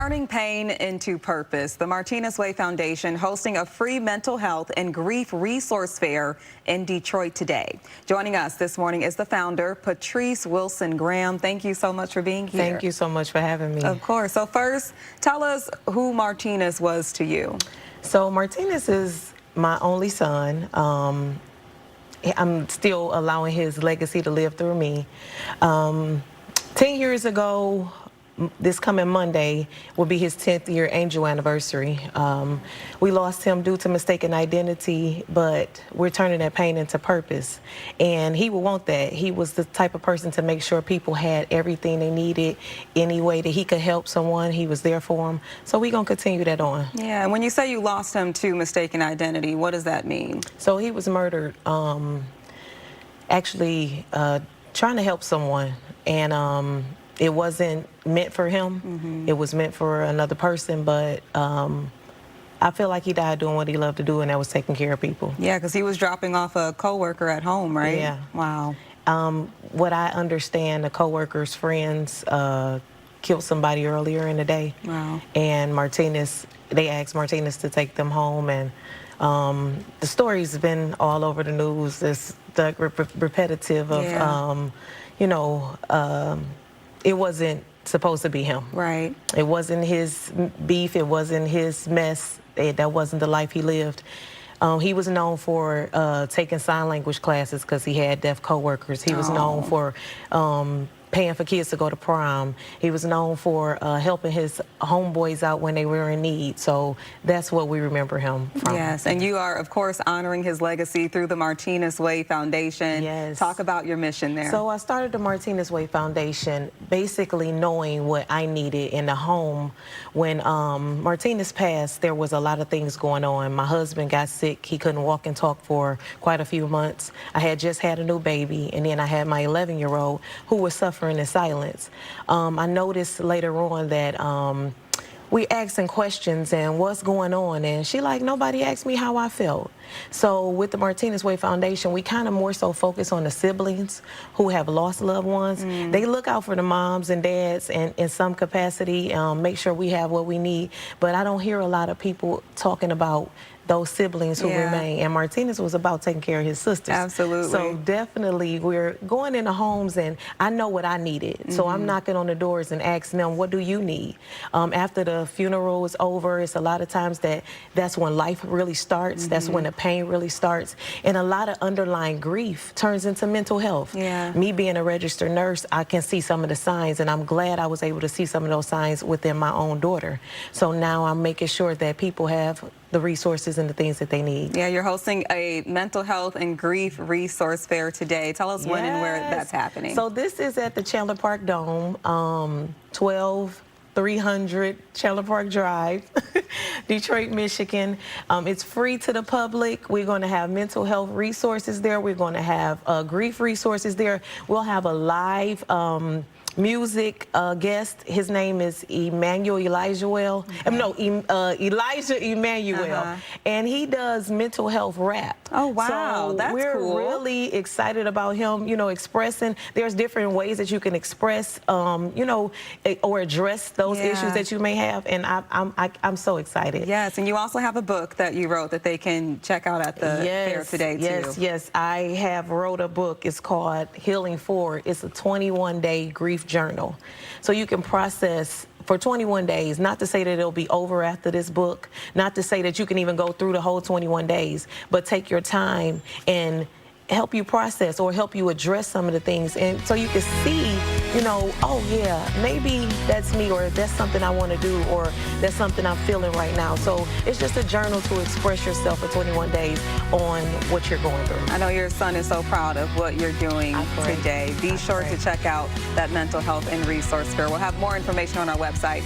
Turning pain into purpose, the Martinez Way Foundation hosting a free mental health and grief resource fair in Detroit today. Joining us this morning is the founder, Patrice Wilson Graham. Thank you so much for being here. Thank you so much for having me. Of course. So first, tell us who Martinez was to you. So Martinez is my only son. I'm still allowing his legacy to live through me. 10 years ago, this coming Monday will be his 10th year angel anniversary. We lost him due to mistaken identity, but we're turning that pain into purpose. And he would want that. He was the type of person to make sure people had everything they needed. Any way that he could help someone, he was there for them. So we're going to continue that on. Yeah, and when you say you lost him to mistaken identity, what does that mean? So he was murdered, actually trying to help someone. And it wasn't meant for him. It was meant for another person, but I feel like he died doing what he loved to do, and that was taking care of people. Yeah, because he was dropping off a coworker at home, right? Yeah. Wow. What I understand, the coworker's friends killed somebody earlier in the day. Wow. And they asked Martinez to take them home, and the story's been all over the news. It's the repetitive of, it wasn't supposed to be him. Right. It wasn't his beef. It wasn't his mess. That wasn't the life he lived. He was known for taking sign language classes because he had deaf coworkers. He was known for paying for kids to go to prom. He was known for helping his homeboys out when they were in need. So that's what we remember him from. Yes, and you are, of course, honoring his legacy through the Martinez Way Foundation. Yes. Talk about your mission there. So I started the Martinez Way Foundation basically knowing what I needed in the home. When Martinez passed, there was a lot of things going on. My husband got sick. He couldn't walk and talk for quite a few months. I had just had a new baby, and then I had my 11-year-old who was suffering in silence. I noticed later on that we asking questions and what's going on, and she like, nobody asked me how I felt. So with the Martinez Way Foundation, we kind of more so focus on the siblings who have lost loved ones. They look out for the moms and dads and in some capacity, make sure we have what we need. But I don't hear a lot of people talking about those siblings who remain. And Martinez was about taking care of his sisters. Absolutely. So definitely we're going into homes, and I know what I needed. So I'm knocking on the doors and asking them, what do you need? After the funeral is over, it's a lot of times that's when life really starts. That's when the pain really starts. And a lot of underlying grief turns into mental health. Yeah. Me being a registered nurse, I can see some of the signs, and I'm glad I was able to see some of those signs within my own daughter. So now I'm making sure that people have the resources and the things that they need. Yeah, you're hosting a mental health and grief resource fair today. Tell us when and where that's happening. So this is at the Chandler Park Dome, 12300 Chandler Park Drive, Detroit, Michigan. It's free to the public. We're going to have mental health resources there. We're going to have grief resources there. We'll have a live music guest. His name is Elijah Emmanuel, and he does mental health rap. Oh wow, so that's cool. We're really excited about him, expressing. There's different ways that you can express, or address those issues that you may have, and I'm so excited. Yes, and you also have a book that you wrote that they can check out at the fair today too. Yes, I have wrote a book. It's called Healing Forward. It's a 21-day grief journal. So you can process for 21 days, not to say that it'll be over after this book, not to say that you can even go through the whole 21 days, but take your time and help you process or help you address some of the things. And so you can see, oh yeah, maybe that's me, or that's something I want to do, or that's something I'm feeling right now. So it's just a journal to express yourself for 21 days on what you're going through. I know your son is so proud of what you're doing today. Be sure to check out that mental health and resource fair. We'll have more information on our website.